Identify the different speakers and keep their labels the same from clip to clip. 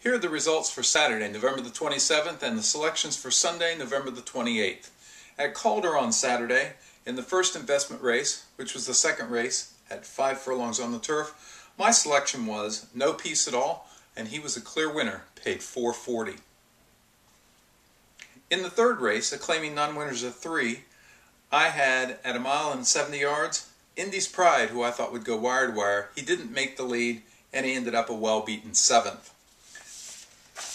Speaker 1: Here are the results for Saturday, November the 27th, and the selections for Sunday, November the 28th. At Calder on Saturday, in the first investment race, which was the second race at 5 furlongs on the turf, my selection was No Peace at All, and he was a clear winner, paid $4.40. In the third race, a claiming non-winners of 3, I had at 1 mile and 70 yards, Indy's Pride, who I thought would go wire to wire. He didn't make the lead, and he ended up a well-beaten 7th.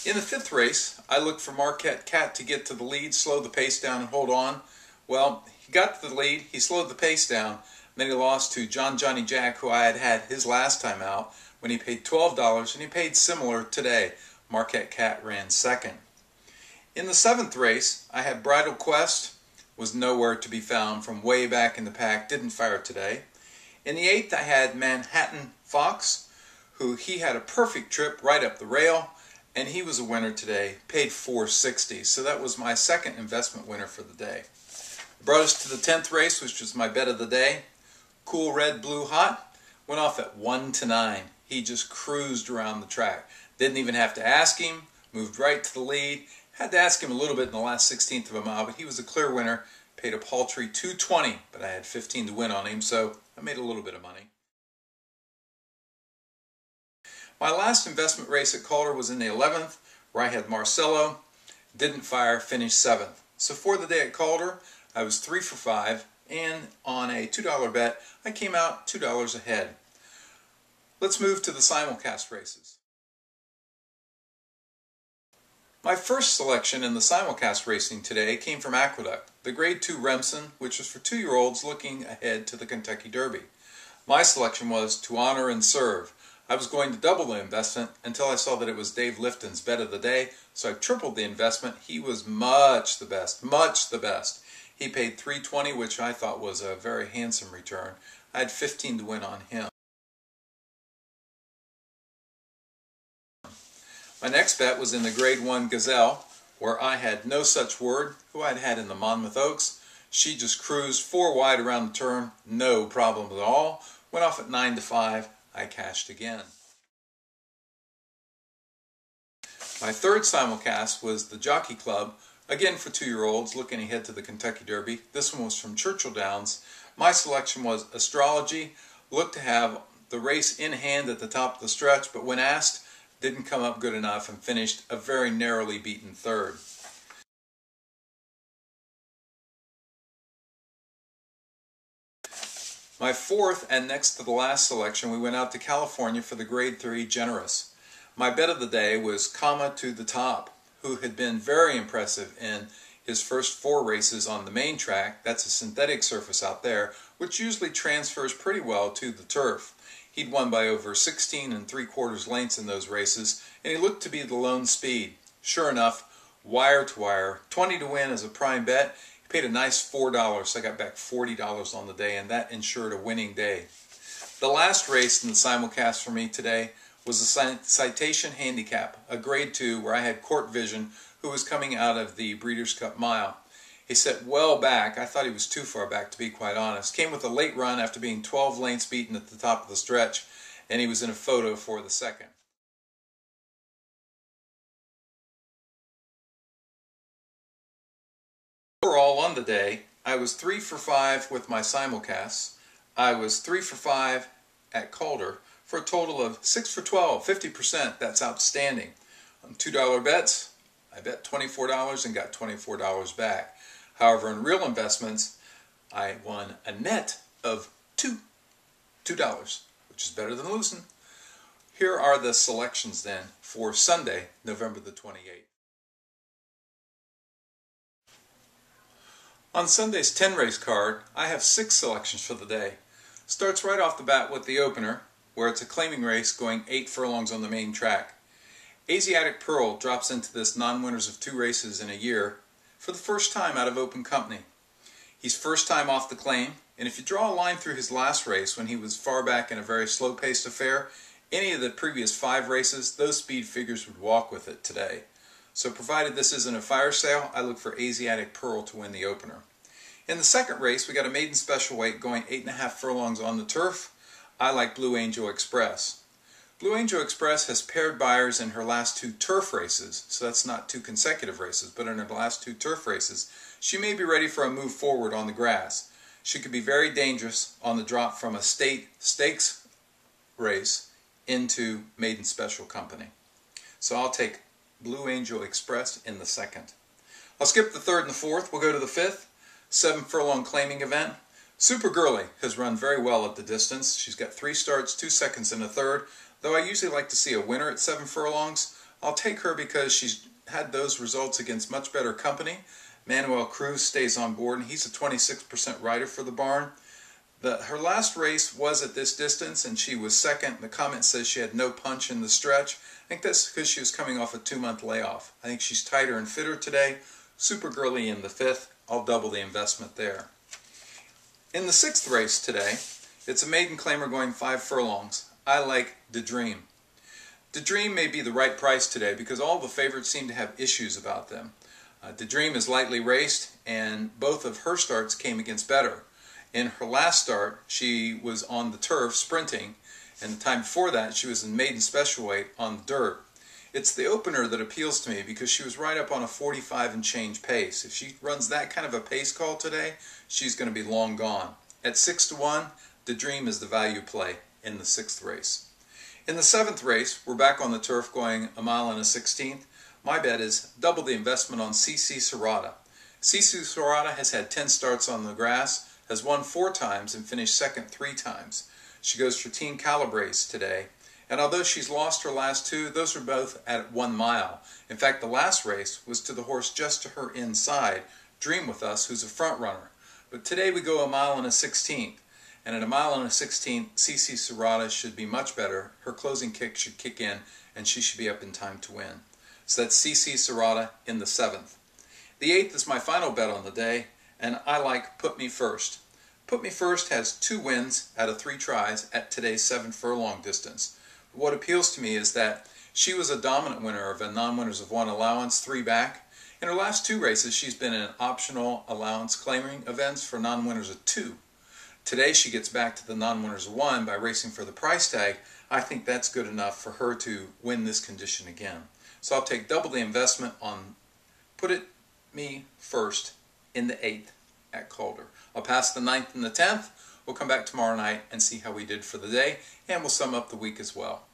Speaker 1: In the fifth race, I looked for Marquette Cat to get to the lead, slow the pace down, and hold on. Well, he got to the lead, he slowed the pace down, and then he lost to Johnny Jack, who I had his last time out, when he paid $12, and he paid similar today. Marquette Cat ran second. In the seventh race, I had Bridal Quest, was nowhere to be found from way back in the pack, didn't fire today. In the eighth, I had Manhattan Fox, who he had a perfect trip right up the rail, and he was a winner today, paid $4.60. So that was my second investment winner for the day. Brought us to the 10th race, which was my bet of the day. Cool Red Blue Hot went off at 1-9. He just cruised around the track. Didn't even have to ask him, moved right to the lead. Had to ask him a little bit in the last 16th of a mile, but he was a clear winner. Paid a paltry $2.20, but I had 15 to win on him, so I made a little bit of money. My last investment race at Calder was in the 11th, where I had Marcelo. Didn't fire, finished 7th. So for the day at Calder, I was 3 for 5, and on a $2 bet, I came out $2 ahead. Let's move to the simulcast races. My first selection in the simulcast racing today came from Aqueduct, the Grade 2 Remsen, which was for 2-year-olds looking ahead to the Kentucky Derby. My selection was To Honor and Serve. I was going to double the investment until I saw that it was Dave Lifton's bet of the day, so I tripled the investment. He was much the best, much the best. He paid $3.20, which I thought was a very handsome return. I had 15 to win on him. My next bet was in the Grade 1 Gazelle, where I had No Such Word, who I'd had in the Monmouth Oaks. She just cruised 4 wide around the turn, no problem at all. Went off at 9-5. I cashed again. My third simulcast was the Jockey Club, again for 2-year-olds looking ahead to the Kentucky Derby. This one was from Churchill Downs. My selection was Astrology, looked to have the race in hand at the top of the stretch, but when asked, didn't come up good enough and finished a very narrowly beaten 3rd. My fourth and next to the last selection, we went out to California for the Grade 3 Generous. My bet of the day was Comma to the Top, who had been very impressive in his first 4 races on the main track. That's a synthetic surface out there, which usually transfers pretty well to the turf. He'd won by over 16 3/4 lengths in those races, and he looked to be the lone speed. Sure enough, wire to wire, 20 to win as a prime bet. Paid a nice $4, so I got back $40 on the day, and that ensured a winning day. The last race in the simulcast for me today was the Citation Handicap, a Grade 2 where I had Court Vision, who was coming out of the Breeders' Cup Mile. He set well back. I thought he was too far back, to be quite honest. Came with a late run after being 12 lengths beaten at the top of the stretch, and he was in a photo for the second. Overall on the day, I was 3 for 5 with my simulcasts. I was 3 for 5 at Calder for a total of 6 for 12, 50%. That's outstanding. On $2 bets, I bet $24 and got $24 back. However, in real investments, I won a net of $2, which is better than losing. Here are the selections then for Sunday, November the 28th. On Sunday's 10-race card, I have 6 selections for the day. Starts right off the bat with the opener, where it's a claiming race going 8 furlongs on the main track. Asiatic Pearl drops into this non-winners of 2 races in a year for the first time out of open company. He's first time off the claim, and if you draw a line through his last race when he was far back in a very slow-paced affair, any of the previous 5 races, those speed figures would walk with it today. So provided this isn't a fire sale, I look for Asiatic Pearl to win the opener. In the second race, we got a maiden special weight going 8.5 furlongs on the turf. I like Blue Angel Express. Blue Angel Express has paired buyers in her last 2 turf races, so that's not 2 consecutive races, but in her last 2 turf races, she may be ready for a move forward on the grass. She could be very dangerous on the drop from a state stakes race into maiden special company. So I'll take Blue Angel Express in the 2nd. I'll skip the 3rd and the 4th. We'll go to the 5th, 7 furlong claiming event. Super Girly has run very well at the distance. She's got 3 starts, 2 seconds, and a 3rd. Though I usually like to see a winner at 7 furlongs, I'll take her because she's had those results against much better company. Manuel Cruz stays on board, and he's a 26% rider for the barn. Her last race was at this distance, and she was 2nd. The comment says she had no punch in the stretch. I think that's because she was coming off a 2-month layoff. I think she's tighter and fitter today. Super Girly in the 5th. I'll double the investment there. In the 6th race today, it's a maiden claimer going 5 furlongs. I like The Dream. The Dream may be the right price today because all the favorites seem to have issues about them. The Dream is lightly raced, and both of her starts came against better. In her last start, she was on the turf sprinting, and the time before that, she was in maiden special weight on the dirt. It's the opener that appeals to me because she was right up on a 45 and change pace. If she runs that kind of a pace call today, she's going to be long gone. At 6-1, The Dream is the value play in the 6th race. In the 7th race, we're back on the turf going 1 mile and a 16th. My bet is double the investment on CC Serrata. CC Serrata has had 10 starts on the grass, has won 4 times and finished 2nd 3 times. She goes for Team Calabrese today, and although she's lost her last 2, those are both at 1 mile. In fact, the last race was to the horse just to her inside, Dream With Us, who's a front runner. But today we go 1 mile and a 16th. And at 1 mile and a 16th, CC Serrata should be much better. Her closing kick should kick in, and she should be up in time to win. So that's CC Serrata in the 7th. The 8th is my final bet on the day, and I like Put Me First. Put Me First has 2 wins out of 3 tries at today's 7 furlong distance. What appeals to me is that she was a dominant winner of a non-winners of 1 allowance, 3 back. In her last 2 races, she's been in optional allowance claiming events for non-winners of 2. Today she gets back to the non-winners of 1 by racing for the price tag. I think that's good enough for her to win this condition again. So I'll take double the investment on Put Me First in the 8th at Calder. I'll pass the 9th and the 10th. We'll come back tomorrow night and see how we did for the day, and we'll sum up the week as well.